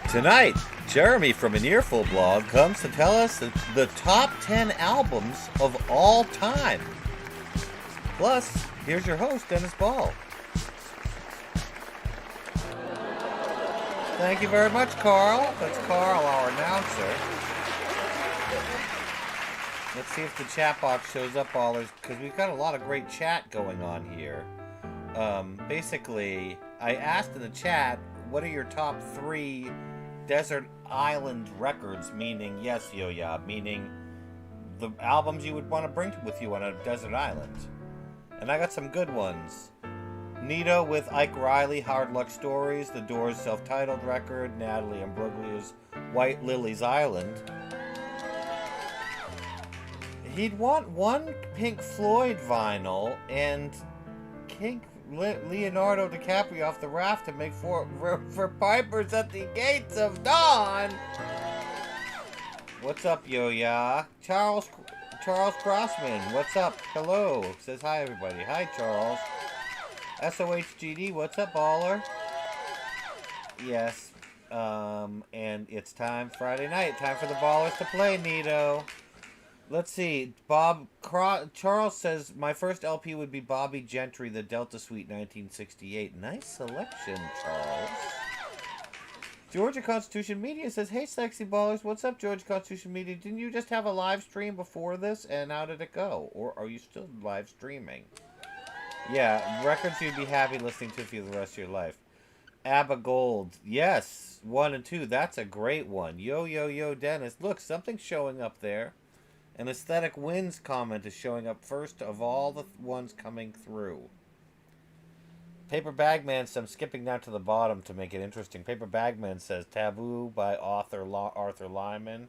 Tonight, Jeremy from AnEarful Blog comes to tell us the top 10 albums of all time. Plus, here's your host, Dennis Ball. Thank you very much, Carl. That's Carl, our announcer. Let's see if the chat box shows up, ballers, because we've got a lot of great chat going on here. Basically, I asked in the chat, what are your top 3 desert island records? Meaning, yes, Yo-Ya, meaning the albums you would want to bring with you on a desert island. And I got some good ones. Nito with Ike Riley, Hard Luck Stories, The Doors' self-titled record, Natalie Imbruglia's White Lily's Island. He'd want one Pink Floyd vinyl and Leonardo DiCaprio off the raft to make for Pipers at the Gates of Dawn. What's up, Yo-Ya? Charles Crossman, what's up? Hello. Says hi, everybody. Hi, Charles. SOHGD, what's up, baller? Yes. And it's time, Friday night. Time for the ballers to play, Nito. Let's see. Charles says, my first LP would be Bobby Gentry, The Delta Suite, 1968. Nice selection, Charles. Georgia Constitution Media says, hey, sexy ballers. What's up, Georgia Constitution Media? Didn't you just have a live stream before this? And how did it go? Or are you still live streaming? Yeah, records you'd be happy listening to for the rest of your life. Abba Gold. Yes, 1 and 2. That's a great one. Yo, Dennis. Look, something's showing up there. An Aesthetic Wins comment is showing up first of all the ones coming through. Paper Bagman says, I'm skipping down to the bottom to make it interesting. Paper Bagman says, Taboo by Arthur Lyman.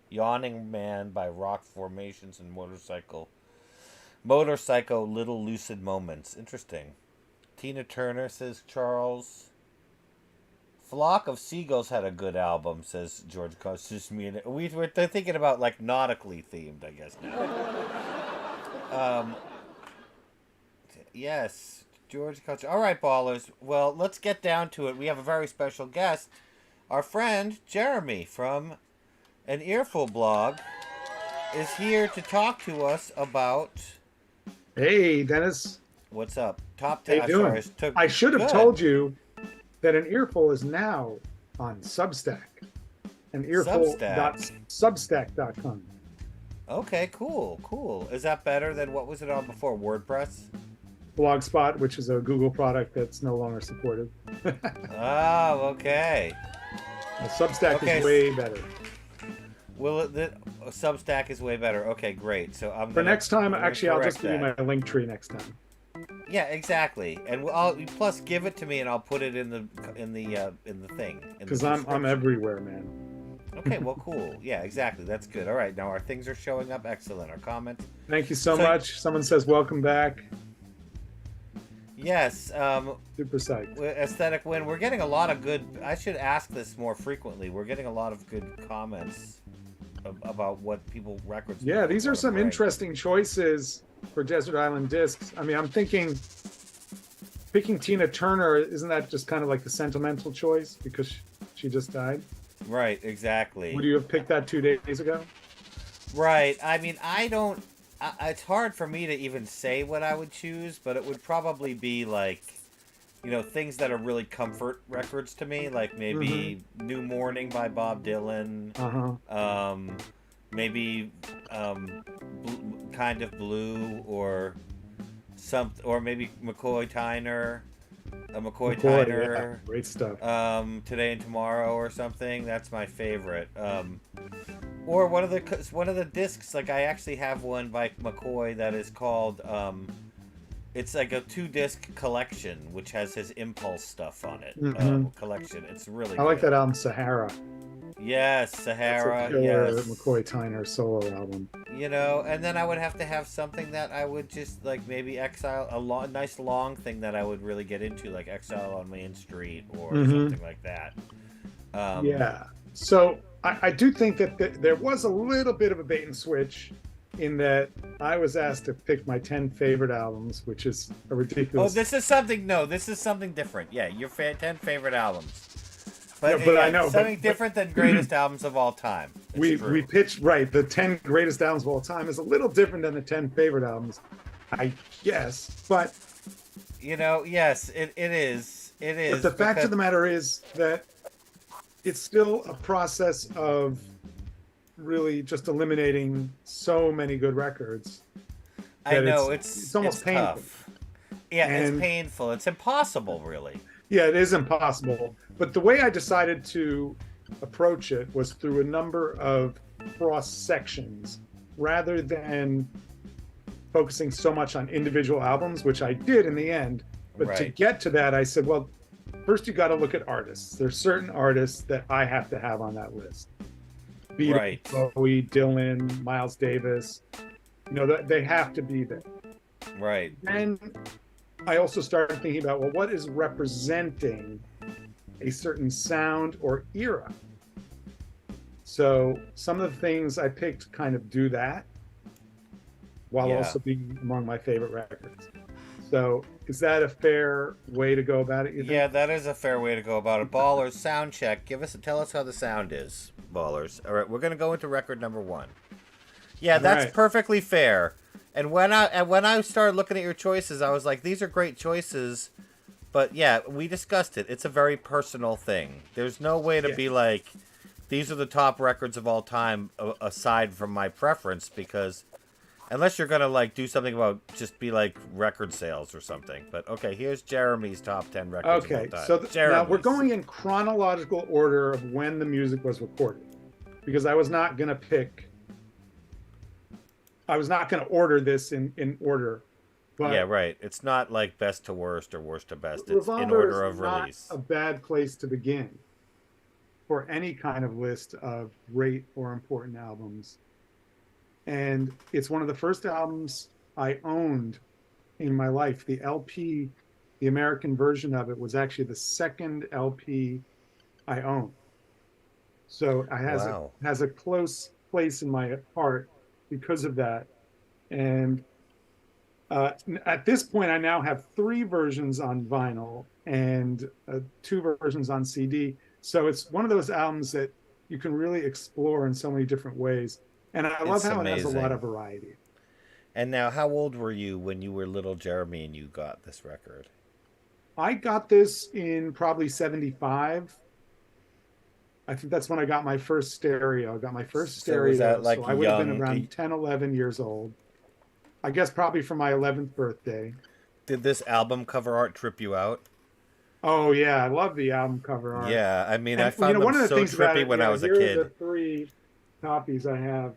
Yawning Man by Rock Formations and Motorcycle, Little Lucid Moments. Interesting. Tina Turner, says Charles. Flock of Seagulls had a good album, says George Costas. We're thinking about, like, nautically themed, I guess, now. Yes, George Costas. All right, ballers. Well, let's get down to it. We have a very special guest. Our friend, Jeremy, from AnEarful Blog, is here to talk to us about... Hey, Dennis. What's up? Top 10. How you doing? I should have told you that AnEarful is now on Substack. AnEarful.substack.com. Okay, cool. Is that better than what was it on before? WordPress? Blogspot, which is a Google product that's no longer supported. Oh, okay. Substack is way better. Substack is way better. Okay, great. So for next time, actually, I'll just give you my link tree next time. Yeah, exactly. And I'll plus give it to me, and I'll put it in the thing. Because I'm everywhere, man. Okay, well, cool. Yeah, exactly. That's good. All right, now our things are showing up. Excellent. Our comments. Thank you so much. Someone says welcome back. Yes. Super psyched. Aesthetic Win. We're getting a lot of good. I should ask this more frequently. We're getting a lot of good comments about what people records. Yeah, these are some interesting choices for Desert Island Discs. I mean, I'm thinking picking Tina Turner, isn't that just kind of like the sentimental choice because she just died? Right, exactly. Would you have picked that 2 days ago? Right. I mean, it's hard for me to even say what I would choose, but it would probably be like, things that are really comfort records to me, like maybe New Morning by Bob Dylan, maybe Kind of Blue, or maybe McCoy Tyner, Yeah, great stuff. Today and Tomorrow or something. That's my favorite. Or one of the discs, like I actually have one by McCoy that is called it's like a 2-disc collection which has his Impulse stuff on it. Collection. It's really I like that album, Sahara. Yes, Sahara. That's a killer yes. McCoy Tyner solo album. And then I would have to have something that I would just like maybe Exile, a nice long thing that I would really get into, like Exile on Main Street or something like that. Yeah. So I do think that there was a little bit of a bait and switch in that I was asked to pick my 10 favorite albums, which is a ridiculous... this is something different. Yeah, your 10 favorite albums. But, Yeah, but I yeah, know, something different than greatest albums of all time. It's we true. pitched right. The 10 greatest albums of all time is a little different than the 10 favorite albums, I guess. But Yes, it is. It is. but the fact because, of the matter is that it's still a process of really just eliminating so many good records. I know It's almost painful. tough. Yeah, it's And painful. It's impossible, really. yeah, it is impossible. But the way I decided to approach it was through a number of cross sections rather than focusing so much on individual albums, which I did in the end. But to Right. get to that, I said, well, first you got to look at artists. There's certain artists that I have to have on that list. Beatles, Right. Bowie, Dylan, Miles Davis. They have to be there. Right. And I also started thinking about, well, what is representing a certain sound or era? So some of the things I picked kind of do that while Yeah. also being among my favorite records. So is that a fair way to go about it, you think? Yeah, that is a fair way to go about it. Ballers, sound check. Tell us how the sound is, Ballers. All right, we're gonna go into record number 1. Yeah, that's right. perfectly fair. And when I started looking at your choices, I was like, these are great choices. But yeah, we discussed it. It's a very personal thing. There's no way to be like, these are the top records of all time aside from my preference, because unless you're gonna like do something about just be like record sales or something. But okay, here's Jeremy's top 10 records of all Okay, time. so now we're Jeremy's. going in chronological order of when the music was recorded, because I was not going to order this in order. But Yeah, right. It's not like best to worst or worst to best. It's Revolver in order is of not release. a bad place to begin for any kind of list of great or important albums. And it's one of the first albums I owned in my life. The LP, the American version of it, was actually the second LP I owned. So it has a close place in my heart because of that. And at this point, I now have 3 versions on vinyl and 2 versions on CD. So it's one of those albums that you can really explore in so many different ways. And I love how it has a lot of variety. And now, how old were you when you were little Jeremy and you got this record? I got this in probably 75. I think that's when I got my first stereo. I got my first stereo. Was that like so I would have been young? around 10, 11 years old. I guess probably for my 11th birthday. Did this album cover art trip you out? Oh, yeah. I love the album cover art. Yeah, I mean, I And, found one of them the so things about trippy it, when I was a here kid. are the 3 copies I have.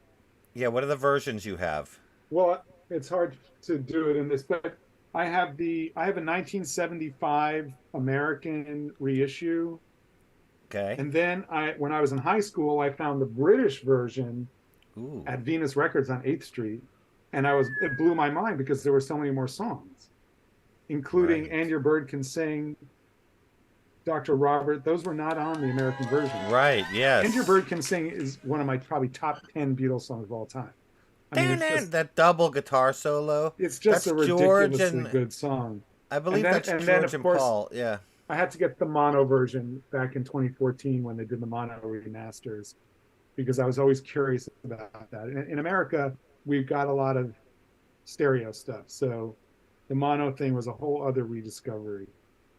Yeah, what are the versions you have? Well, it's hard to do it in this, but I have a 1975 American reissue. Okay. And then when I was in high school, I found the British version Ooh. at Venus Records on 8th Street. And it blew my mind because there were so many more songs, including Right. And Your Bird Can Sing, Dr. Robert. Those were not on the American version. Right, yes. And Your Bird Can Sing is one of my probably top 10 Beatles songs of all time. I mean, That double guitar solo. it's just That's a George ridiculously and- good song. I believe then- that's and George then, of and course, Paul. Yeah. I had to get the mono version back in 2014 when they did the mono remasters, because I was always curious about that. In America, we've got a lot of stereo stuff, so the mono thing was a whole other rediscovery.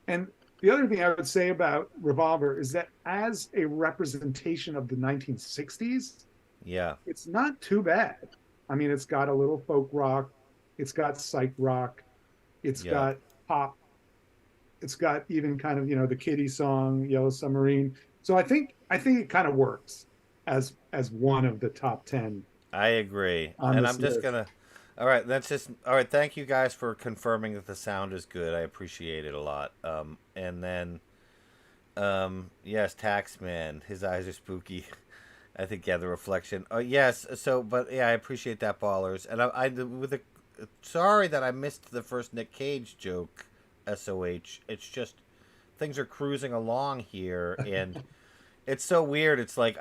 And the other thing I would say about Revolver is that as a representation of the 1960s, Yeah. it's not too bad. I mean, it's got a little folk rock, it's got psych rock, it's got pop, it's got even kind of, the Kitty song, Yellow Submarine. So I think it kind of works as one of the top 10. I agree. On And this I'm just list. gonna all right, thank you guys for confirming that the sound is good. I appreciate it a lot. And then yes, Taxman, his eyes are spooky. I think the reflection. Oh yes, but yeah, I appreciate that, Ballers. And sorry that I missed the first Nick Cage joke, SOH. It's just things are cruising along here and it's so weird. It's like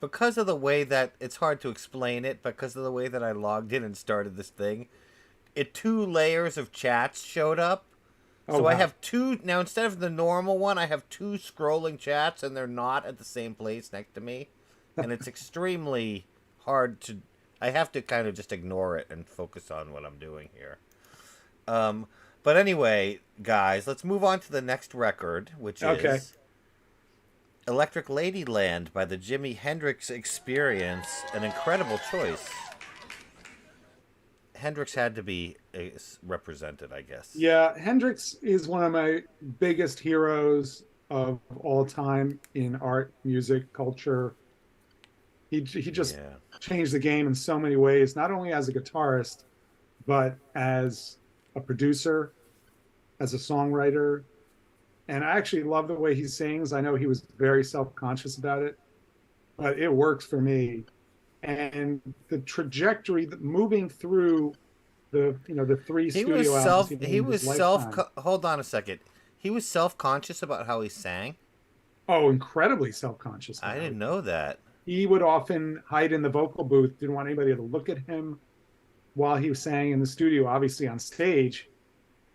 because of the way that it's hard to explain it, because of the way that I logged in and started this thing, 2 layers of chats showed up. Oh So I wow. have two now instead of the normal one. I have two scrolling chats, and they're not at the same place next to me, and it's extremely hard to. I have to kind of just ignore it and focus on what I'm doing here. Um, but anyway, guys, let's move on to the next record, which Okay. is Electric Ladyland by the Jimi Hendrix Experience. An incredible choice. Hendrix had to be represented, I guess. Yeah, Hendrix is one of my biggest heroes of all time in art, music, culture. He just Yeah. changed the game in so many ways, not only as a guitarist, but as a producer, as a songwriter. And I actually love the way he sings. I know he was very self-conscious about it, but it works for me. And the trajectory, moving through the three studio albums he made in his lifetime. hold on a second. He was self-conscious about how he sang? Oh, incredibly self-conscious I about how didn't know that. he would often hide in the vocal booth, didn't want anybody to look at him while he was sang in the studio. Obviously on stage,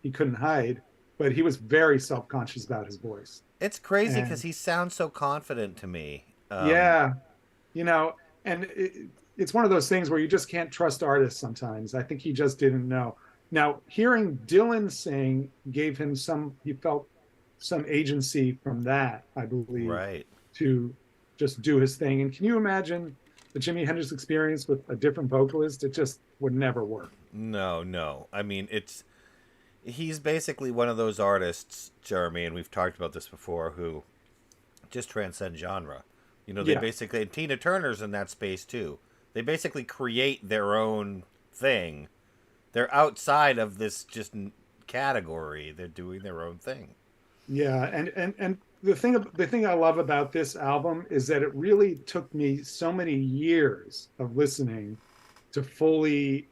he couldn't hide, but he was very self-conscious about his voice. It's crazy And cuz he sounds so confident to me. yeah, you know, and it's one of those things where you just can't trust artists sometimes. I think he just didn't know. Now, hearing Dylan sing gave him he felt some agency from that, I believe, Right. to just do his thing. And can you imagine the Jimi Hendrix Experience with a different vocalist? It just would never work. No, no. I mean, he's basically one of those artists, Jeremy, and we've talked about this before, who just transcend genre. You know, they Yeah, basically, and Tina Turner's in that space too. They basically create their own thing. They're outside of this just category. They're doing their own thing. yeah, and the thing I love about this album is that it really took me so many years of listening to fully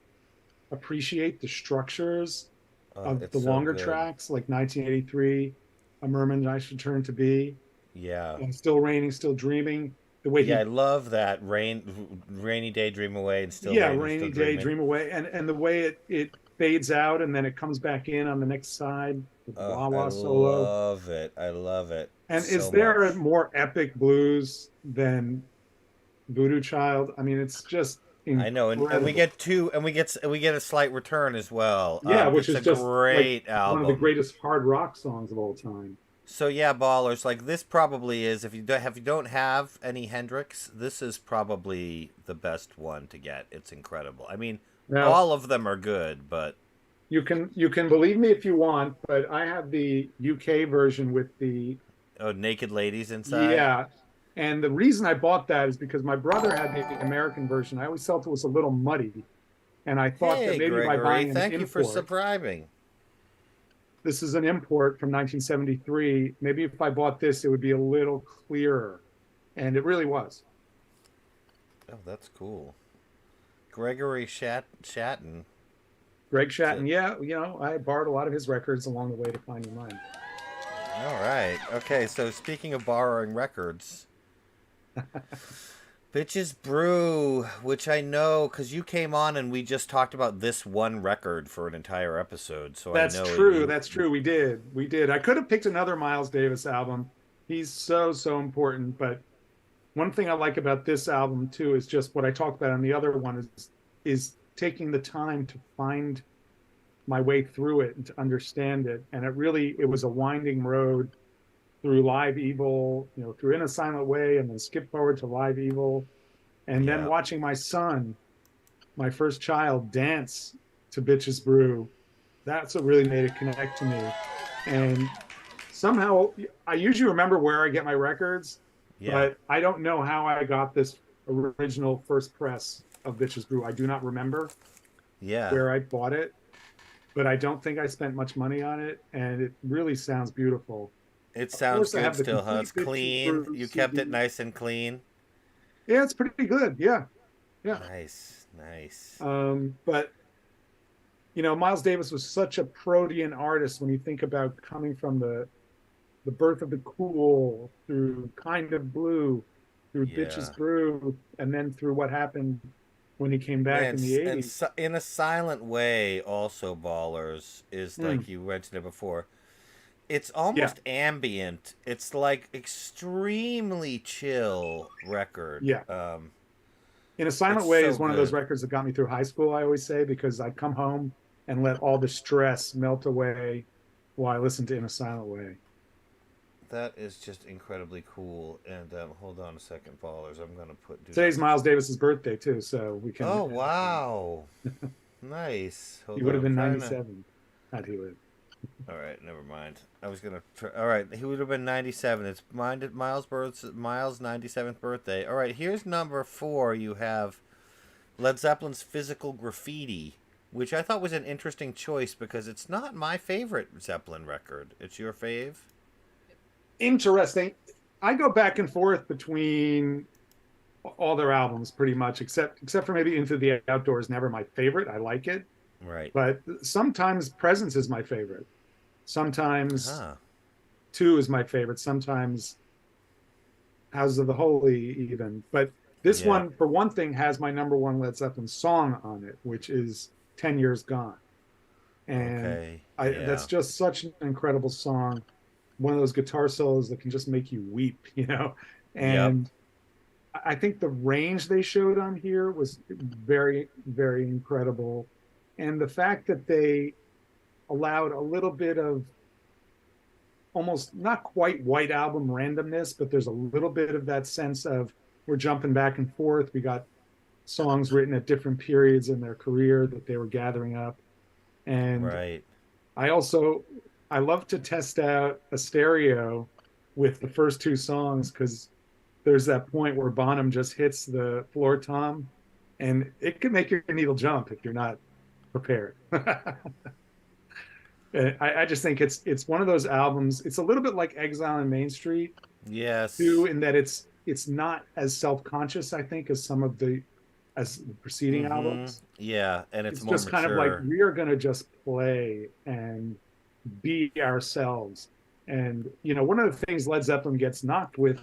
appreciate the structures of the It's so longer good. tracks, like 1983, A Merman I Should Turn to Be, Yeah. and Still Raining, Still Dreaming. The way Yeah, I he, love that rainy day, dream away, and still yeah, raining, still Rainy Day, dreaming. Dream Away, and the way it fades out and then it comes back in on the next side with the wah I wah solo. love it. I love it And is so there a much. more epic blues than Voodoo Child? I mean, it's just I know, and we incredible. get two, and we get a slight return as well. Yeah, which It's is a just like great one of the album. greatest hard rock songs of all time. So yeah, ballers, like this probably is if you don't have any Hendrix, this is probably the best one to get. It's incredible. I mean, Now, all of them are good, but you can believe me if you want, but I have the UK version with the oh, Naked Ladies inside. yeah. And the reason I bought that is because my brother had the American version. I always felt it was a little muddy, and I thought that Hey, maybe by Gregory, buying an thank you for import, subscribing. this is an import from 1973. Maybe if I bought this, it would be a little clearer. And it really was. Oh, that's cool. Shatan. Greg So, Shatan, yeah, I borrowed a lot of his records along the way to finding mine. all right. Okay, so speaking of borrowing records, Bitches Brew, which I know because you came on and we just talked about this one record for an entire episode, so I That's know true. you. That's true. We did. We did. I could have picked another Miles Davis album. He's so, so important. But one thing I like about this album too is just what I talked about on the other one is taking the time to find my way through it and to understand it. And it was a winding road through Live Evil, through In a Silent Way, and then skip forward to Live Evil, and then Yeah. watching my son, my first child, dance to Bitches Brew. That's what really made it connect to me. And somehow, I usually remember where I get my records, Yeah. but I don't know how I got this original first press of Bitches Brew. I do not remember Yeah. where I bought it, but I don't think I spent much money on it, and it really sounds beautiful. It Of sounds course, I good have the still, huh? complete It's Bitches clean. Brew You kept it CD. nice and clean. Yeah, it's pretty good. Yeah, yeah. Nice. Nice. But Miles Davis was such a protean artist when you think about coming from the birth of the cool through Kind of Blue, through Yeah. Bitches Brew, and then through what happened when he came back Man, in the and 80s. in a silent way, also ballers is Mm, like you mentioned it before. It's Yeah, almost ambient. It's like extremely chill record. yeah. In a It's Silent Way so is one of those good. records that got me through high school, I always say, because I'd come home and let all the stress melt away while I listened to In a Silent Way. That is just incredibly cool. And hold on a second, ballers. I'm gonna put do Today's not. Miles Davis's birthday too, so we can. Oh wow, nice. He Hold would on, have I'm been trying to. 97 had he lived. All right, never mind. I was gonna. All right, he would have been 97. It's Miles' 97th birthday. All right, here's number 4. You have Led Zeppelin's Physical Graffiti, which I thought was an interesting choice because it's not my favorite Zeppelin record. It's your fave? Interesting. I go back and forth between all their albums pretty much, except for maybe Into the Outdoors. Never my favorite. I like it, Right. but sometimes Presence is my favorite. Sometimes Huh. Two is my favorite. Sometimes Houses of the Holy even. But this Yeah. one, for one thing, has my number one Led Zeppelin song on it, which is 10 Years Gone. And Okay. that's Yeah. just such an incredible song. One of those guitar solos that can just make you weep, you know? Yep. And I think the range they showed on here was very, very incredible. And the fact that they allowed a little bit of almost not quite White Album randomness, but there's a little bit of that sense of we're jumping back and forth. We got songs written at different periods in their career that they were gathering up. And Right. I also I love to test out a stereo with the first two songs because there's that point where Bonham just hits the floor tom, and it can make your needle jump if you're not prepared. I just think it's one of those albums. It's a little bit like Exile on Main Street too, Yes. in that it's not as self-conscious, I think, as some of the as the preceding Mm-hmm. albums. Yeah, and it's It's more just kind of like mature. we are going to just play and be ourselves. And one of the things Led Zeppelin gets knocked with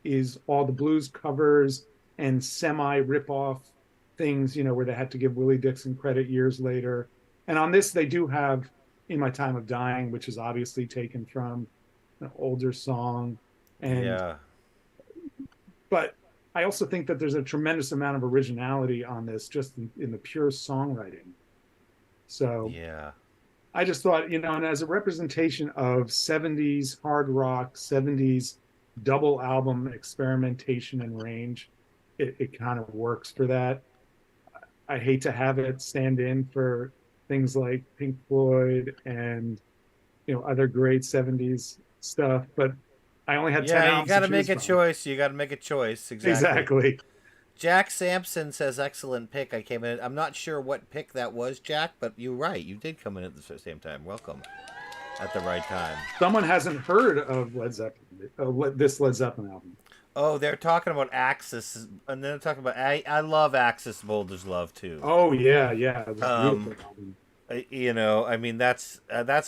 is all the blues covers and semi rip-off things, where they had to give Willie Dixon credit years later. And on this, they do have "In My Time of Dying," which is obviously taken from an older song. And Yeah. but I also think that there's a tremendous amount of originality on this, just in the pure songwriting. So Yeah. I just thought, and as a representation of 70s hard rock, 70s double album experimentation and range, it kind of works for that. I hate to have it stand in for things like Pink Floyd and other great 70s stuff, but I only had 10 Yeah, you albums got to to make choose a from. choice. You got to make a choice. Exactly. Exactly. Jack Sampson says, excellent pick. I came in. I'm not sure what pick that was, Jack, but you're right. You did come in at the same time. Welcome. At the right time. Someone hasn't heard of Led Zeppelin, this Led Zeppelin album. Oh, they're talking about Axis, and then they're talking about. I love Axis Boulder's Love, too. Oh yeah, yeah, it was a Um, beautiful album. I mean, that's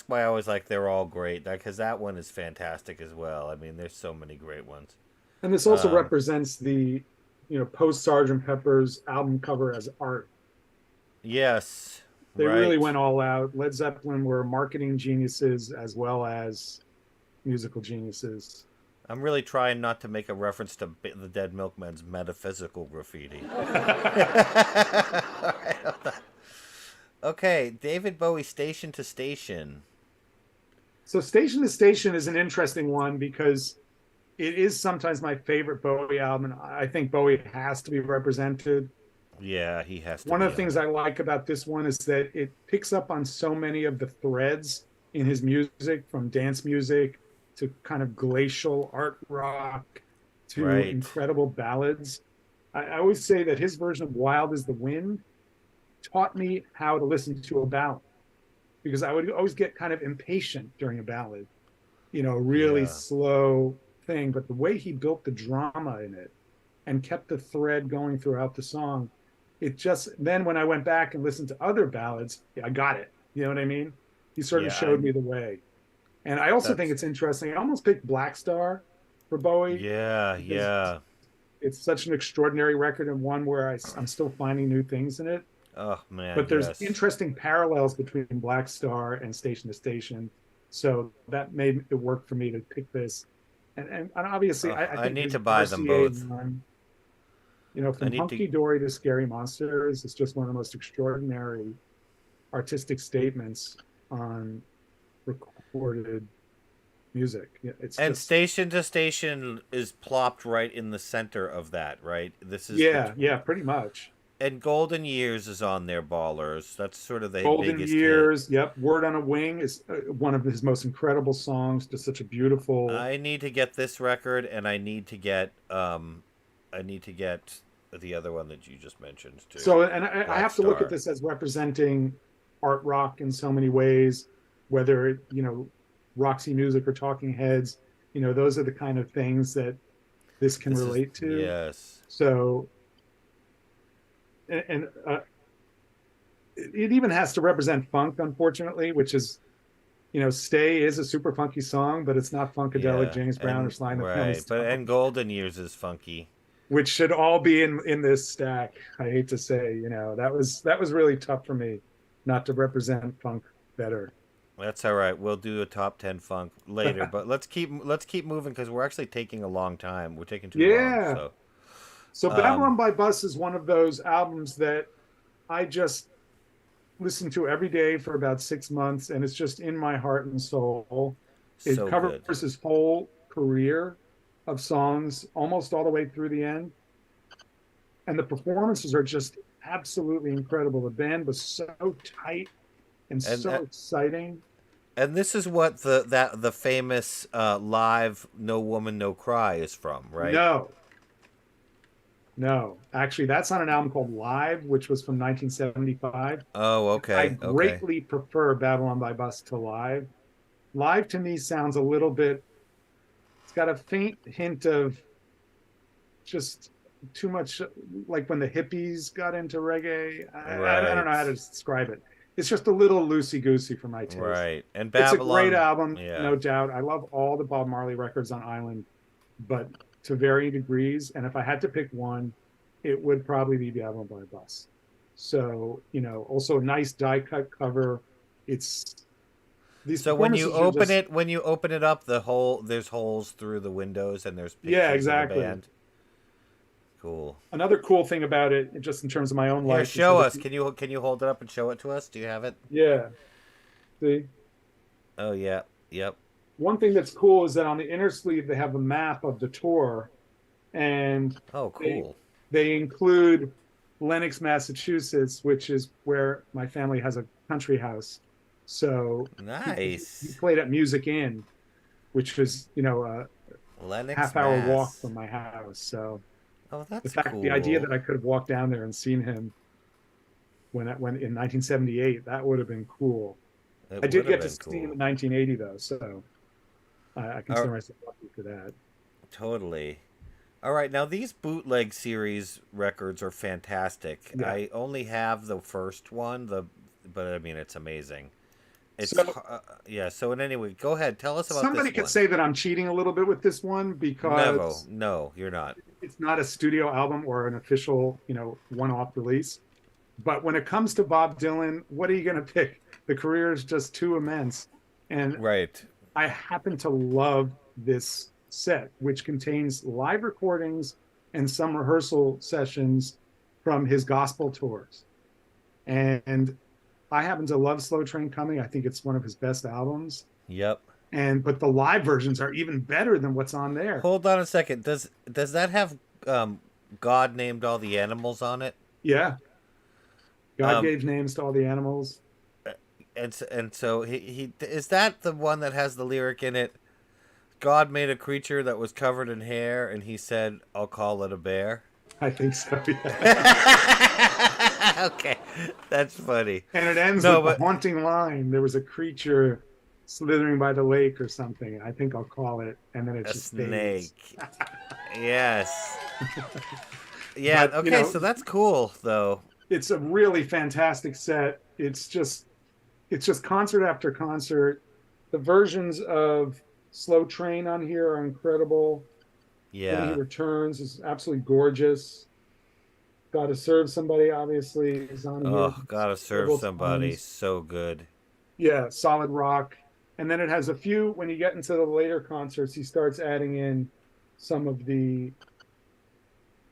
why I always like they're all great, because that one is fantastic as well. I mean, there's so many great ones. And this also Um, represents the, post Sergeant Pepper's album cover as art. yes, They really right. went all out. Led Zeppelin were marketing geniuses as well as musical geniuses. I'm really trying not to make a reference to the Dead Milkmen's metaphysical graffiti. Okay, David Bowie, Station to Station. So Station to Station is an interesting one because it is sometimes my favorite Bowie album. I think Bowie has to be represented. Yeah, he has to One of be the on things it. I like about this one is that it picks up on so many of the threads in his music, from dance music to kind of glacial art rock to Right. incredible ballads. I always say that his version of Wild as the Wind taught me how to listen to a ballad because I would always get kind of impatient during a ballad, really Yeah. slow thing. But the way he built the drama in it and kept the thread going throughout the song, it just then when I went back and listened to other ballads, I got it. You know what I mean? He sort of Yeah, showed me the way. And I also think that's it's interesting. I almost picked Black Star for Bowie yeah, because yeah. it's such an extraordinary record and one where I'm still finding new things in it. Oh man, But there's yes. interesting parallels between Black Star and Station to Station. So that made it work for me to pick this. And obviously, I I think need his to buy them RCA both. one, I from need to. Hunky Dory to Scary Monsters, is just one of the most extraordinary artistic statements on recorded music. It's And just, Station to Station is plopped right in the center of that, right? This is yeah, yeah, pretty much. and Golden Years is on there, Ballers. That's sort of the Golden biggest hit. Years, yep. Word on a Wing is one of his most incredible songs. Just such a beautiful. I need to get this record, and I need to get the other one that you just mentioned too, So, and I Black have to look at Star. this as representing art rock in so many ways, whether, Roxy Music or Talking Heads, those are the kind of things that this can This is relate to. yes. So, and it even has to represent funk, unfortunately, which is, Stay is a super funky song, but it's not Funkadelic, Yeah, James Brown, or and Sly and the Family right, but Stone, and Golden Years is funky. which should all be in this stack. I hate to say, that was really tough for me not to represent funk better. That's all right. We'll do a top 10 funk later, but let's keep moving because we're actually taking a long time. We're taking too long. Yeah. So, So um, Babylon by Bus is one of those albums that I just listen to every day for about 6 months, and it's just in my heart and soul. It so covers good. his whole career of songs almost all the way through the end. And the performances are just absolutely incredible. The band was so tight and And so exciting. and this is what the famous live "No Woman No Cry" is from, right? No, no. Actually, that's on an album called Live, which was from 1975. Oh, I okay, okay. greatly prefer Babylon by Bus to Live. Live to me sounds a little bit, it's got a faint hint of just too much, like when the hippies got into reggae. I don't know Right, how to describe it. It's just a little loosey goosey for my taste. right. And It's a great Babylon, album, yeah. no doubt. I love all the Bob Marley records on Island, but to varying degrees. And if I had to pick one, it would probably be Babylon by Bus. So, also a nice die cut cover. It's These So when you performances are open just, it, up, there's holes through the windows, and there's yeah, pictures of the exactly. band. Cool. Another cool thing about it, just in terms of my own Here, life, is show that if us. Can you hold it up and show it to us? Do you have it? yeah, see, Oh yeah. Yep. one thing that's cool is that on the inner sleeve they have a map of the tour, and Oh, they cool. they include Lenox, Massachusetts, which is where my family has a country house. So he Nice. played at Music Inn, which was, a Lennox, half-hour walk Mass. from my house. So Oh, the that's fact, the idea cool. that I could have walked down there and seen him when in 1978, that would have been cool. I It did would have get to been see him cool. in 1980 though, so I Oh, consider myself lucky for that. totally. All right, now these bootleg series records are fantastic. Yeah. I only have the first one, but I mean it's amazing. So Yeah. So anyway, go ahead. Tell us about somebody this could one. say that I'm cheating a little bit with this one Never. because No, you're not. it's not a studio album or an official, one-off release. But when it comes to Bob Dylan, what are you going to pick? The career is just too immense. And Right. I happen to love this set, which contains live recordings and some rehearsal sessions from his gospel tours. And I happen to love Slow Train Coming. I think it's one of his best albums. Yep. But the live versions are even better than what's on there. Hold on a second. Does that have God named all the animals on it? Yeah. God Um, gave names to all the animals. and so he is that the one that has the lyric in it? God made a creature that was covered in hair, and he said, "I'll call it a bear." I think so. Yeah. Okay, that's funny. And it ends No, with the but haunting line. There was a creature slithering by the lake or something. I think I'll call it. And then it a just fades. snake. Yes. Yeah. But, Okay. So that's cool, though. it's a really fantastic set. It's just concert after concert. The versions of Slow Train on here are incredible. When He Yeah. Returns is absolutely gorgeous. Gotta Serve Somebody, obviously, is on here. Oh, gotta serve Several somebody. times. So good. Yeah, Solid Rock. And then it has a few, when you get into the later concerts, he starts adding in some of the,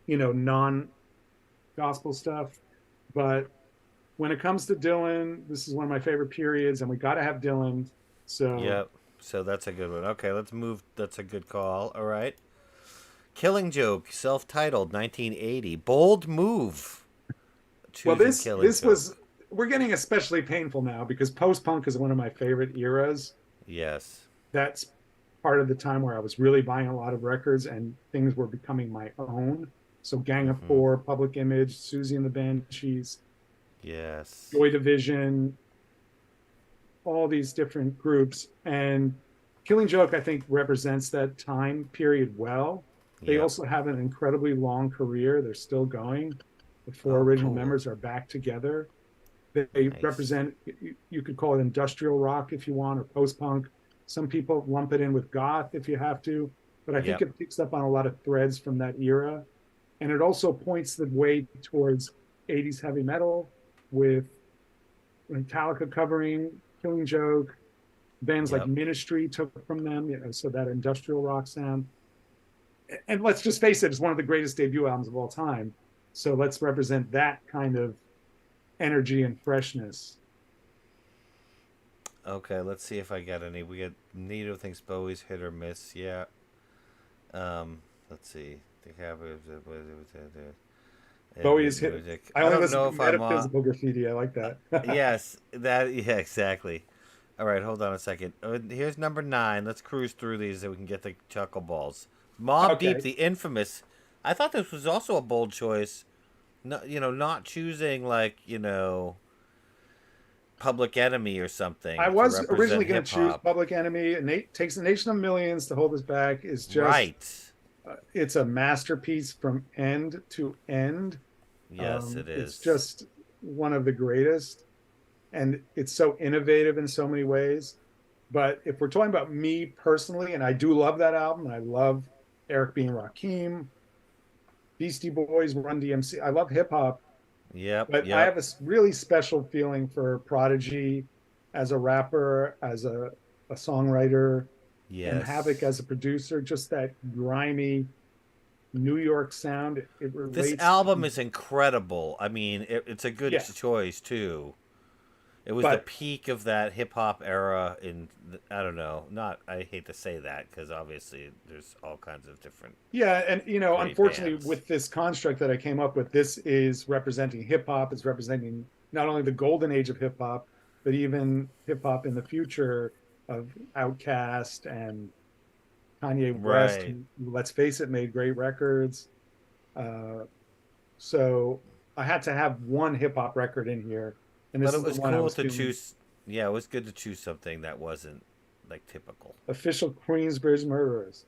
non-gospel stuff. But when it comes to Dylan, this is one of my favorite periods, and we got to have Dylan. So, Yep. So that's a good one. Okay, let's move. That's a good call. All right. Killing Joke, self-titled, 1980. Bold move. well, Choosing this Killing this Joke. was we're getting especially painful now because post-punk is one of my favorite eras. Yes. That's part of the time where I was really buying a lot of records and things were becoming my own. So Gang of Mm-hmm. Four, Public Image, Susie and the Banshees, Yes. Joy Division, all these different groups. And Killing Joke, I think, represents that time period well. They Yep. also have an incredibly long career. They're still going. The four Oh, original cool. members are back together. They Nice. represent, you could call it industrial rock if you want, or post punk. Some people lump it in with goth if you have to, but I think Yep. it picks up on a lot of threads from that era. And it also points the way towards 80s heavy metal with Metallica covering Killing Joke. Bands like Yep. Ministry took from them, so that industrial rock sound. And let's just face it, it's one of the greatest debut albums of all time. So let's represent that kind of energy and freshness. Okay, let's see if I got any. We got Nito thinks Bowie's hit or miss. Yeah. Let's see. They have Bowie is hit. music. I I only don't listen know to if I'm on. metaphysical graffiti. I like that. Yes, that. Yeah, exactly. All right, hold on a second. Here's number 9. Let's cruise through these so we can get the chuckle balls. Mob Deep, Okay. the infamous. I thought this was also a bold choice. No, not choosing like Public Enemy or I something to was originally represent going to hip choose hop. Public Enemy. And Nate takes a nation of millions to hold us back. Is just Right. it's a masterpiece from end to end. Yes, it It's is. just one of the greatest, and it's so innovative in so many ways. But if we're talking about me personally, and I do love that album, and I love Eric B. and Rakim, Beastie Boys, Run DMC. I love hip hop, Yep. but I Yep. have a really special feeling for Prodigy as a rapper, as a songwriter, and Havoc Yes. as a producer. Just that grimy New York sound. It This relates album to, is incredible. I mean, it's a good yeah, choice too. It was the but peak of that hip hop era. I don't know. Not I hate to say that because obviously there's all kinds of different yeah, and great unfortunately, bands. with this construct that I came up with, this is representing hip hop. It's representing not only the golden age of hip hop, but even hip hop in the future of Outkast and Kanye West, Right. who, let's face it, made great records. Uh, so I had to have one hip hop record in here, and But this it is the was one I cool was to feeling. choose. Yeah, it was good to choose something that wasn't like typical. Official Queensbridge Murderers.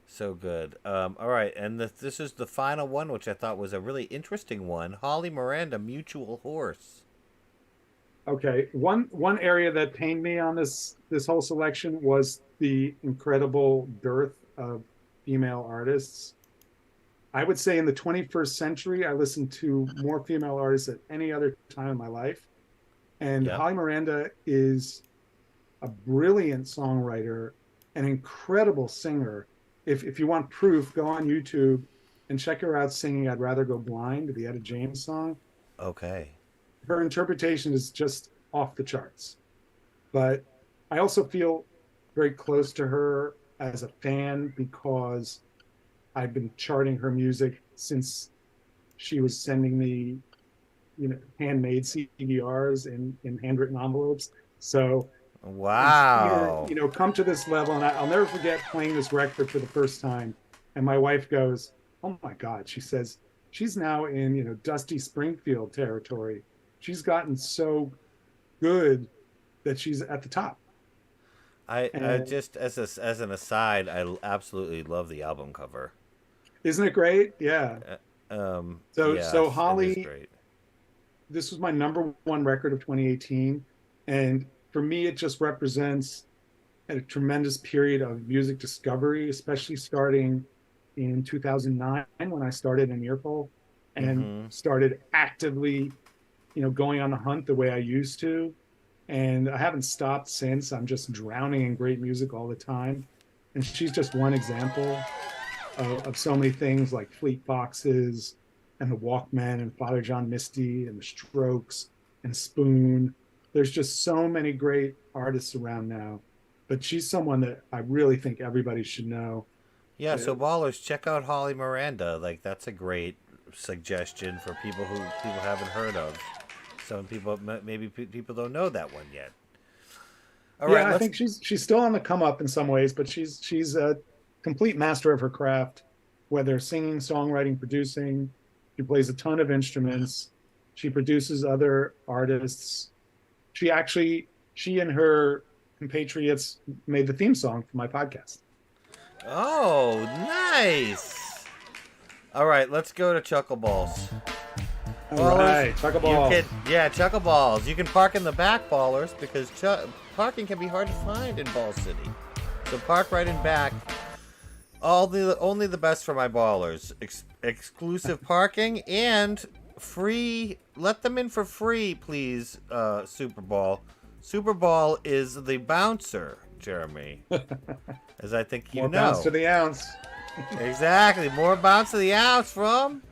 So good. All right, and this is the final one, which I thought was a really interesting one. Holly Miranda, Mutual Horse. Okay, one area that pained me on this whole selection was the incredible dearth of female artists. I would say in the 21st century, I listened to more female artists at any other time in my life. And Yep. Holly Miranda is a brilliant songwriter, an incredible singer. If you want proof, go on YouTube and check her out singing "I'd Rather Go Blind," the Etta James song. Okay. Her interpretation is just off the charts. But I also feel very close to her as a fan because I've been charting her music since she was sending me, handmade CDRs in handwritten envelopes. So, and seeing her, Wow. come to this level, and I'll never forget playing this record for the first time. And my wife goes, "Oh my God!" She says, "She's now in Dusty Springfield territory. She's gotten so good that she's at the top." I And just as an aside, absolutely love the album cover. isn't it great? Yeah. So Yes, it is Holly, great. this was my number one record of 2018, and for me, it just represents a tremendous period of music discovery, especially starting in 2009 when I started AnEarful and Mm-hmm. started actively, going on the hunt the way I used to. And I haven't stopped since. I'm just drowning in great music all the time. And she's just one example of so many things like Fleet Foxes and the Walkmen and Father John Misty and the Strokes and Spoon. There's just so many great artists around now. But she's someone that I really think everybody should know. Yeah, so ballers, check out Holly Miranda. Like, that's a great suggestion for people who people haven't heard of. Some people, maybe people don't know that one yet. All Yeah, right, I think she's still on the come up in some ways, but she's a complete master of her craft, whether singing, songwriting, producing. She plays a ton of instruments. She produces other artists. She and her compatriots made the theme song for my podcast. Oh, nice. All right, let's go to Chuckleballs. All right, Chuckleballs. Chuckleballs. You can park in the back, ballers, because parking can be hard to find in Ball City. So park right in back. Only the best for my ballers. Exclusive parking and free. Let them in for free, please. Super Ball. Super Ball is the bouncer, Jeremy. As I think you know. More bounce to the ounce. Exactly. More bounce to the ounce from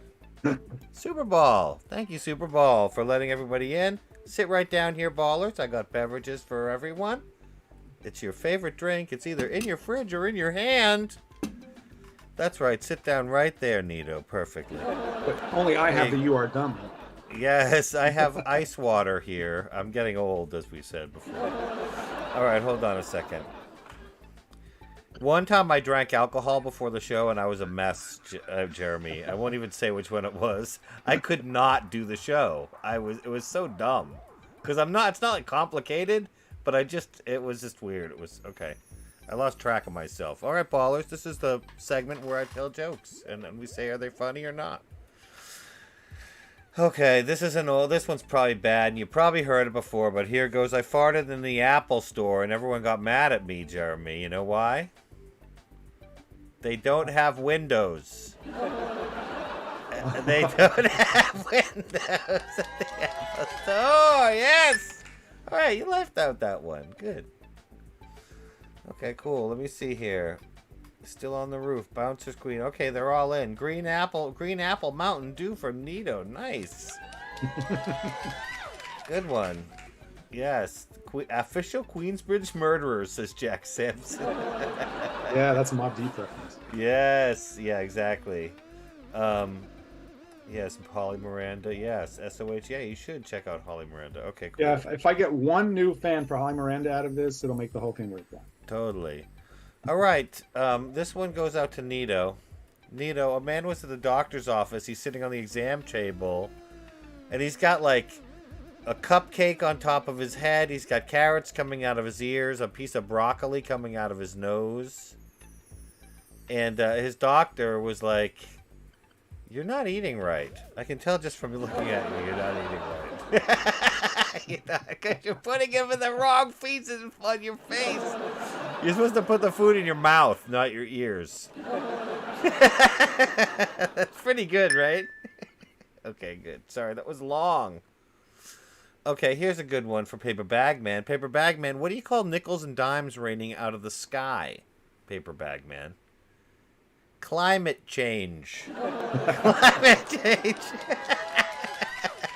Super Ball. Thank you, Super Ball, for letting everybody in. Sit right down here, ballers. I got beverages for everyone. It's your favorite drink. It's either in your fridge or in your hand. That's right. Sit down right there, Nito. Perfectly. But only I have the You Are Dumb. Yes, I have ice water here. I'm getting old, as we said before. All right, hold on a second. One time I drank alcohol before the show, and I was a mess, Jeremy. I won't even say which one it was. I could not do the show. It was so dumb. Because it's not like complicated, but it was just weird. It was, okay. I lost track of myself. All right, ballers, this is the segment where I tell jokes, and then we say, are they funny or not? Okay, this one's probably bad, and you probably heard it before, but here goes. I farted in the Apple store, and everyone got mad at me, Jeremy. You know why? They don't have windows. They don't have windows at the Apple store. Yes! All right, you left out that one. Good. Okay, cool. Let me see here. Still on the roof. Bouncer's Queen. Okay, they're all in. Green Apple Mountain Dew from Nito. Nice. Good one. Yes. Official Queensbridge murderers, says Jack Sampson. Yeah, that's a Mobb Deep reference. Yes. Yeah, exactly. Yes, Holly Miranda. Yes. SOH. Yeah, you should check out Holly Miranda. Okay, cool. Yeah, if I get one new fan for Holly Miranda out of this, it'll make the whole thing worth it. Totally. All right. This one goes out to Nito. Nito, a man was at the doctor's office. He's sitting on the exam table, and he's got like a cupcake on top of his head. He's got carrots coming out of his ears, a piece of broccoli coming out of his nose. And his doctor was like, "You're not eating right. I can tell just from looking at you, you're not eating right." Because you're putting him in the wrong pieces on your face. You're supposed to put the food in your mouth, not your ears. That's pretty good, right? Okay, good. Sorry, that was long. Okay, here's a good one for Paper Bag Man. Paper Bag Man, what do you call nickels and dimes raining out of the sky? Paper Bag Man. Climate change. Climate change.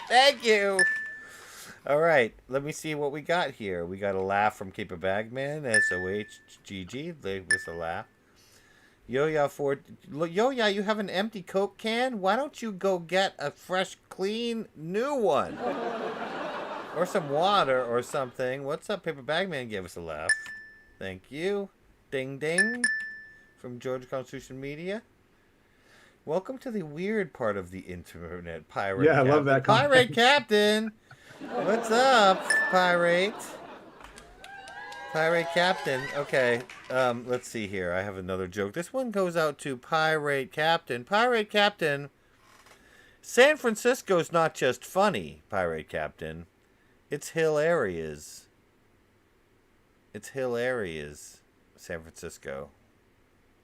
Thank you. All right, let me see what we got here. We got a laugh from Paper Bag Man. SOHGG. Give us a laugh. Yo-Ya, you have an empty Coke can? Why don't you go get a fresh, clean, new one? Or some water or something. What's up, Paper Bag Man? Give us a laugh. Thank you. Ding, ding. From George Constitution Media. Welcome to the weird part of the internet, Pirate Yeah, Captain. I love that comment. Pirate Captain! What's up, Pirate? Pirate Captain. Okay, let's see here. I have another joke. This one goes out to Pirate Captain. Pirate Captain, San Francisco's not just funny, Pirate Captain. It's hilarious. It's hilarious, San Francisco.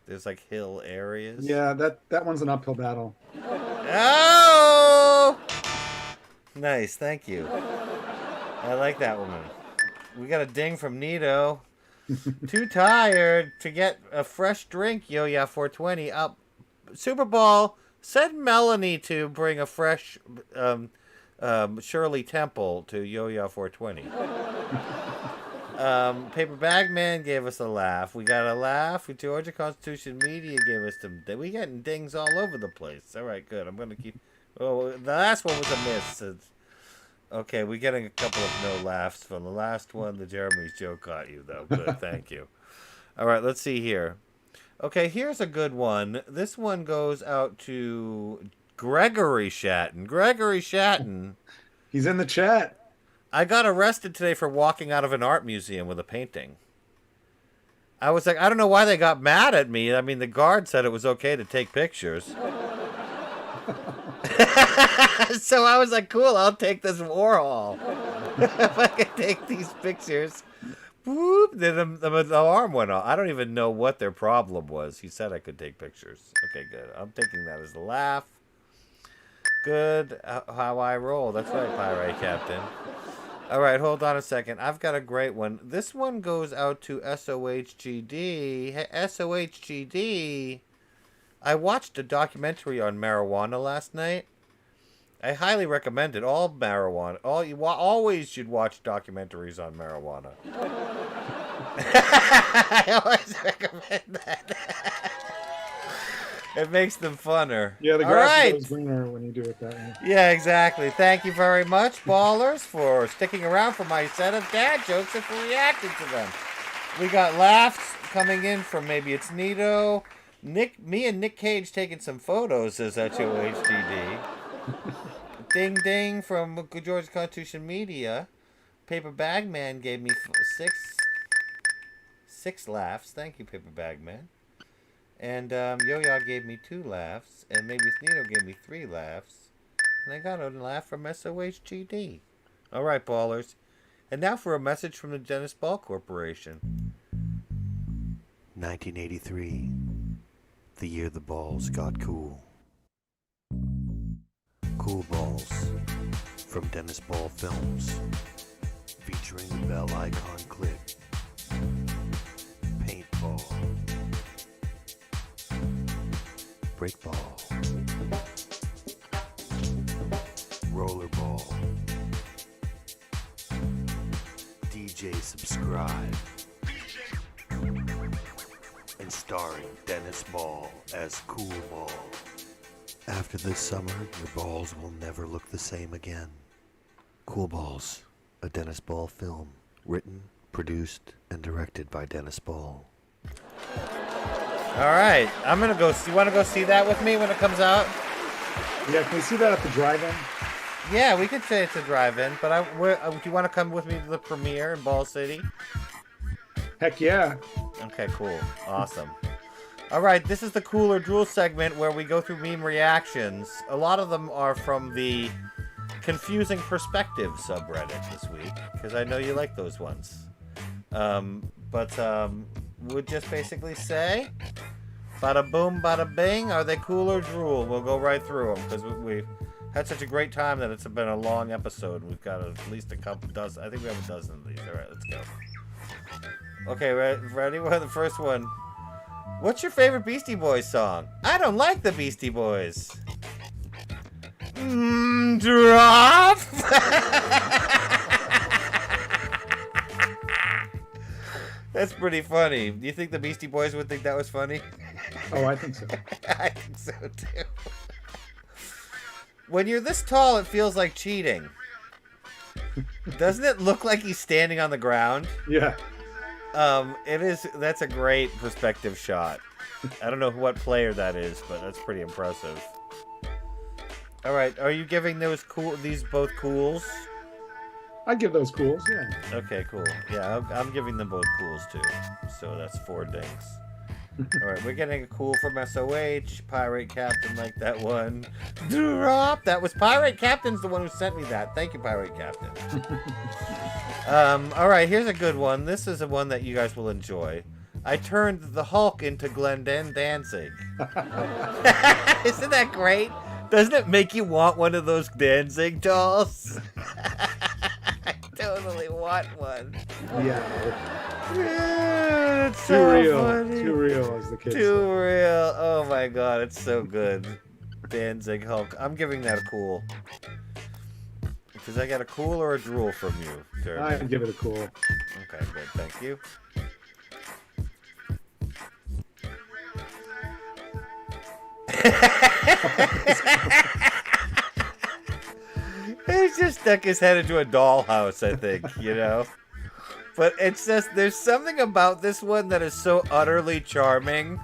There's like hill areas. Yeah, that one's an uphill battle. Oh! Nice, thank you. I like that one. We got a ding from Nito. Too tired to get a fresh drink, Yo-Ya 420. Up, Super Bowl, send Melanie to bring a fresh Shirley Temple to Yo-Ya 420. Paper Bag Man gave us a laugh. We got a laugh. Georgia Constitution Media gave us some. We getting dings all over the place. All right, good. I'm going to keep. Oh, the last one was a miss. Okay, we're getting a couple of no laughs from the last one. The Jeremy's joke got you, though. Good, thank you. All right, let's see here. Okay, here's a good one. This one goes out to Gregory Shatan. Gregory Shatan. He's in the chat. I got arrested today for walking out of an art museum with a painting. I was like, I don't know why they got mad at me. I mean, the guard said it was okay to take pictures. So I was like, cool, I'll take this Warhol. If I can take these pictures. Whoop, then the alarm went off. I don't even know what their problem was. He said I could take pictures. Okay, good. I'm taking that as a laugh. Good. How I roll. That's right, Pirate Captain. All right, hold on a second. I've got a great one. This one goes out to SOHGD. Hey, SOHGD. I watched a documentary on marijuana last night. I highly recommend it. All marijuana. You always should watch documentaries on marijuana. I always recommend that. It makes them funner. Yeah, the grass goes greener when you do it that way. Yeah, exactly. Thank you very much, ballers, for sticking around for my set of dad jokes and for reacting to them. We got laughs coming in from maybe it's Nito. Me and Nick Cage taking some photos as HOHDD. Ding ding from Georgia Constitution Media. Paper Bag Man gave me six laughs. Thank you, Paper Bag Man. And Yo-Ya gave me 2 laughs. And maybe Nito gave me 3 laughs. And I got a laugh from SOHGD. All right, ballers. And now for a message from the Dennis Ball Corporation. 1983. The year the balls got cool. Cool Balls from Dennis Ball Films, featuring the Bell Icon clip, Paintball, Breakball, Rollerball, DJ Subscribe, and starring Dennis Ball as Cool Ball. After this summer, your balls will never look the same again. Cool Balls, a Dennis Ball film, written, produced, and directed by Dennis Ball. All right, I'm gonna go. You want to go see that with me when it comes out? Yeah, can we see that at the drive-in? Yeah, we could say it's a drive-in, but do you want to come with me to the premiere in Ball City? Heck yeah. Okay, cool. Awesome. All right, this is the Cool or Drool segment where we go through meme reactions. A lot of them are from the Confusing Perspective subreddit this week, because I know you like those ones. We'll just basically say, bada boom, bada bing, are they cool or drool? We'll go right through them, because we've had such a great time that it's been a long episode. We've got at least a couple dozen. I think we have a dozen of these. All right, let's go. Okay, ready? Well, the first one. What's your favorite Beastie Boys song? I don't like the Beastie Boys. Drop. That's pretty funny. Do you think the Beastie Boys would think that was funny? Oh, I think so. I think so too. When you're this tall, it feels like cheating. Doesn't it look like he's standing on the ground? Yeah. It is. That's a great perspective shot. I don't know what player that is, but that's pretty impressive. All right, are you giving these both cools? I'd give those cools, yeah. Okay, cool. Yeah, I'm giving them both cools too. So that's 4 dings. All right, we're getting a cool from SOH. Pirate Captain like that one. Drop. That was Pirate Captain's the one who sent me that. Thank you, Pirate Captain. All right, here's a good one. This is a one that you guys will enjoy. I turned the Hulk into Glendon Danzig. Isn't that great? Doesn't it make you want one of those Danzig dolls? I totally want want one. Yeah. It's Too so real. funny. Too real, as the kids Too say. real. Oh my god, it's so good. Danzig Hulk. I'm giving that a cool. Because I got a cool or a drool from you, Jeremy. I'd give it a cool. Okay, good. Thank you. He's just stuck his head into a dollhouse, I think, you know? But it's just, there's something about this one that is so utterly charming.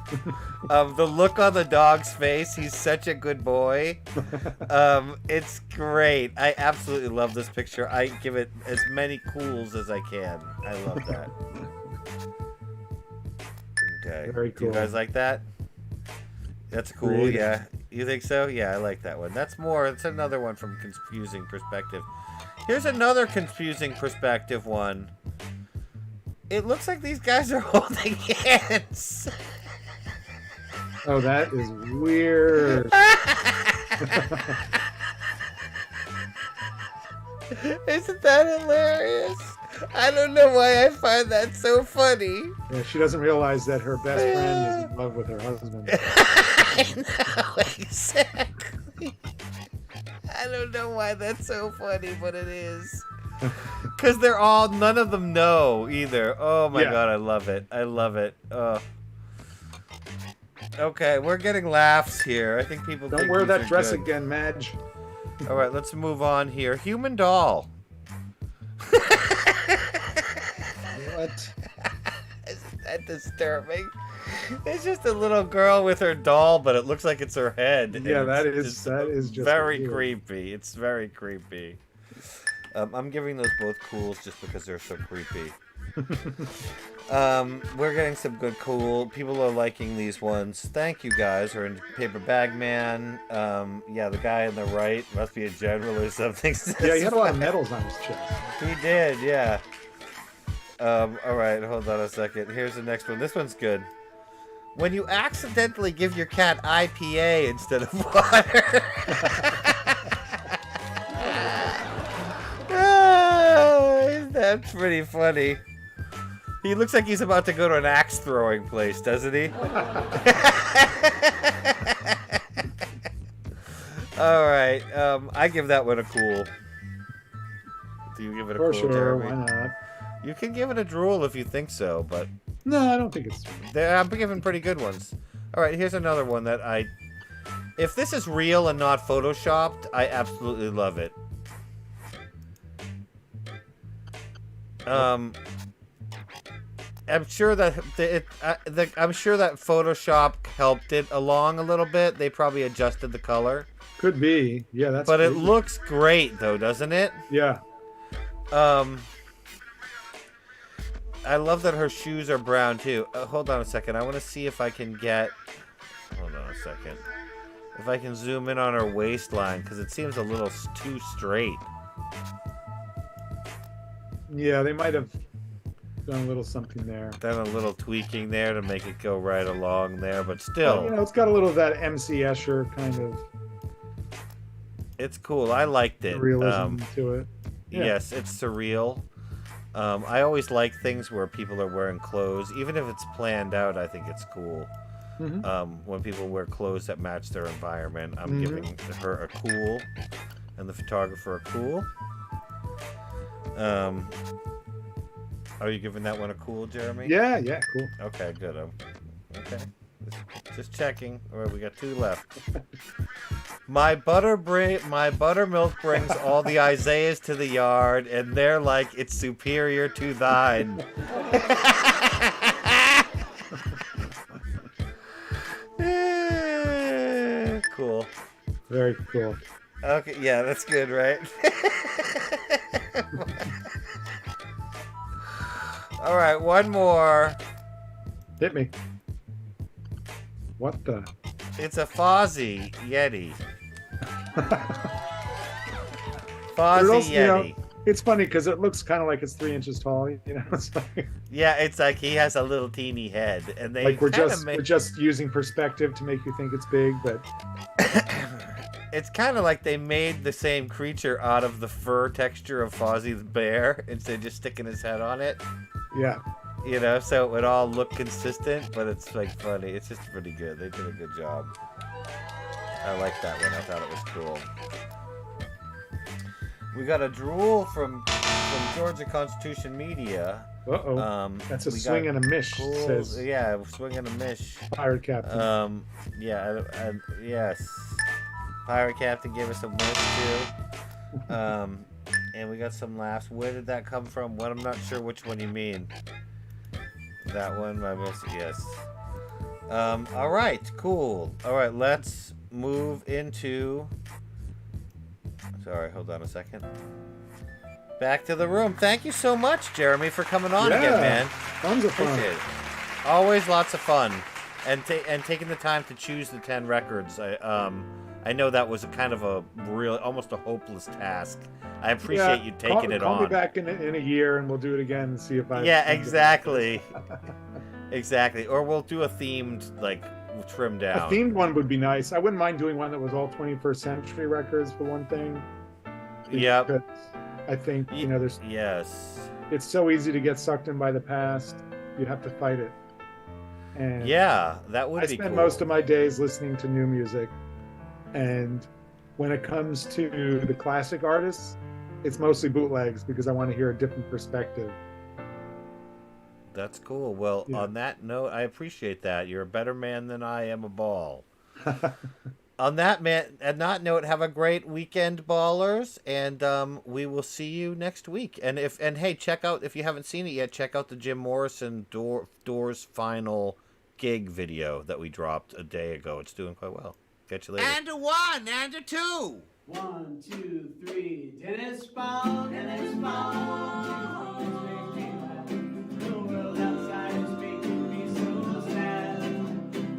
The look on the dog's face, he's such a good boy. It's great. I absolutely love this picture. I give it as many cools as I can. I love that. Okay. Very Do you cool. guys like that? That's cool, Creative. yeah. You think so? Yeah, I like that one. That's another one from confusing perspective. Here's another confusing perspective one. It looks like these guys are holding hands. Oh, that is weird. Isn't that hilarious? I don't know why I find that so funny. Yeah, she doesn't realize that her best friend is in love with her husband. I know, exactly. I don't know why that's so funny, but it is. Because none of them know either. Oh my Yeah. god, I love it. I love it. Okay, we're getting laughs here. I think people Don't think wear these that are dress good. again, Madge. All right, let's move on here. Human doll. What? Isn't that disturbing? It's just a little girl with her doll, but it looks like it's her head. and Yeah, that it's is just very weird. creepy. It's very creepy. I'm giving those both cools just because they're so creepy. We're getting some good cool. People are liking these ones. Thank you guys. We're in Paper Bag Man. Yeah, the guy on the right must be a general or something. Yeah, he had a lot of medals on his chest. He did, yeah. All right, hold on a second. Here's the next one. This one's good. When you accidentally give your cat IPA instead of water. That's pretty funny. He looks like he's about to go to an axe throwing place, doesn't he? All right, I give that one a cool. Do you give it a For cool, sure, Jeremy? why not? You can give it a drool if you think so, but No, I don't think it's. I'm giving pretty good ones. All right, here's another one that if this is real and not photoshopped, I absolutely love it. I'm sure that I'm sure that Photoshop helped it along a little bit. They probably adjusted the color. Could be. Yeah, that's. But it crazy. looks great though, doesn't it? Yeah. I love that her shoes are brown too. Hold on a second. I want to see if I can get. Hold on a second. If I can zoom in on her waistline, because it seems a little too straight. Yeah, they might have done a little something there. Done a little tweaking there to make it go right along there, but But, still, you know, it's got a little of that MC Escher kind of it's cool. I liked it. realism to it. Yeah. Yes, it's surreal. I always like things where people are wearing clothes, even if it's planned out. I think it's cool. Mhm. When people wear clothes that match their environment, I'm Mhm. giving her a cool, and the photographer a cool. Are you giving that one a cool, Jeremy? Yeah, yeah, cool. Okay, good. Okay, just checking. All right, we got 2 left. My buttermilk brings all the Isaiahs to the yard, and they're like, it's superior to thine. Cool. Very cool. Okay, yeah, that's good, right? All right, one more. Hit me. What the? It's a Fozzie Yeti. Fozzie also, you know, Yeti. It's funny because it looks kind of like it's 3 inches tall. You know, it's Yeah, it's like he has a little teeny head, and they like we're kinda just using perspective to make you think it's big, but It's kind of like they made the same creature out of the fur texture of Fozzie the bear instead of just sticking his head on it. Yeah. You know, so it would all look consistent, but it's like funny. It's just pretty good. They did a good job. I like that one. I thought it was cool. We got a drool from Georgia Constitution Media. Uh-oh. That's a swing and a mish, Cool, says yeah, swing and a mish. Pirate Captain. Yes. Pirate Captain gave us a mish too. And we got some laughs. Where did that come from? Well, I'm not sure which one you mean. That one, I miss it, yes. All right, cool. All right, let's move into... Sorry, hold on a second. Back to the room. Thank you so much, Jeremy, for coming on again, man. Tons of fun. Appreciate it. Always lots of fun. And taking the time to choose the 10 records. I know that was a kind of a real, almost a hopeless task. I appreciate you taking it on. Call me back in a year and we'll do it again and see if I... Yeah, exactly. Exactly. Or we'll do a themed, like, trim down. A themed one would be nice. I wouldn't mind doing one that was all 21st century records for one thing. Yep. I think, you know, there's... Yes. It's so easy to get sucked in by the past. You have to fight it. And yeah, that would be cool. I spend most of my days listening to new music. And when it comes to the classic artists, it's mostly bootlegs because I want to hear a different perspective. That's cool. Well, yeah. On that note, I appreciate that. You're a better man than I am a ball. On that note, have a great weekend, ballers, and we will see you next week. And hey, check out, if you haven't seen it yet, check out the Jim Morrison Doors final gig video that we dropped a day ago. It's doing quite well. Catch you later. And a 1, and a 2. 1, 2, 3. Dennis Ball, Dennis Ball. The world outside is making me so sad.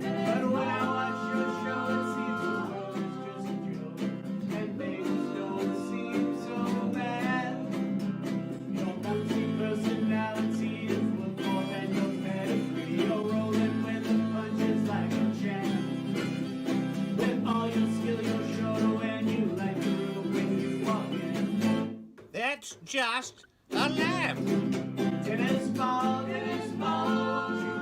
But when I watch your show, it seems the world is just a joke, and things don't seem so bad. Your multi-personality is worth more than your pedigree. You're rolling with the punches like a champ. With all your skill, you're sure when you like the room when you walk in. That's just a lamp. Dennis Ball, Dennis Ball. You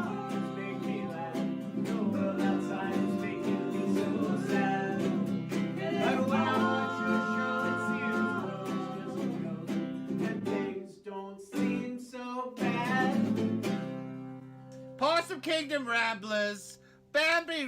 make me laugh. The world outside is making me so sad. But when I watch your show, it seems the world is just a joke, and things don't seem so bad. Possum Kingdom Ramblers. Bambi